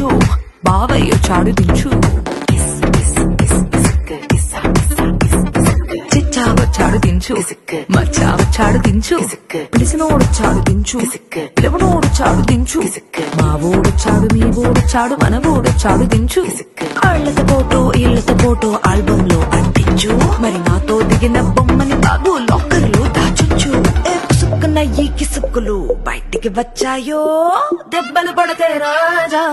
దించు బావయ్య చాడు దించు చిచ్చావ చాడు దించు మచ్చావ చాడు దించు పిలిసినోడు చాడు దించు పిలవనోడు చాడు దించు మా ఓడు చాడు మీ ఓడు చాడు మన ఓడు చాడు దించు ఆళ్లతో ఫోటో ఆల్బమ్ లో అంటించు మరి నాతో దిగిన బొమ్మని బాబు లాకర్ లో దాచొచ్చు సుక్కున ఈ కిసుక్కులు బయటికి వచ్చాయో దెబ్బలు పడతాయి రాజా.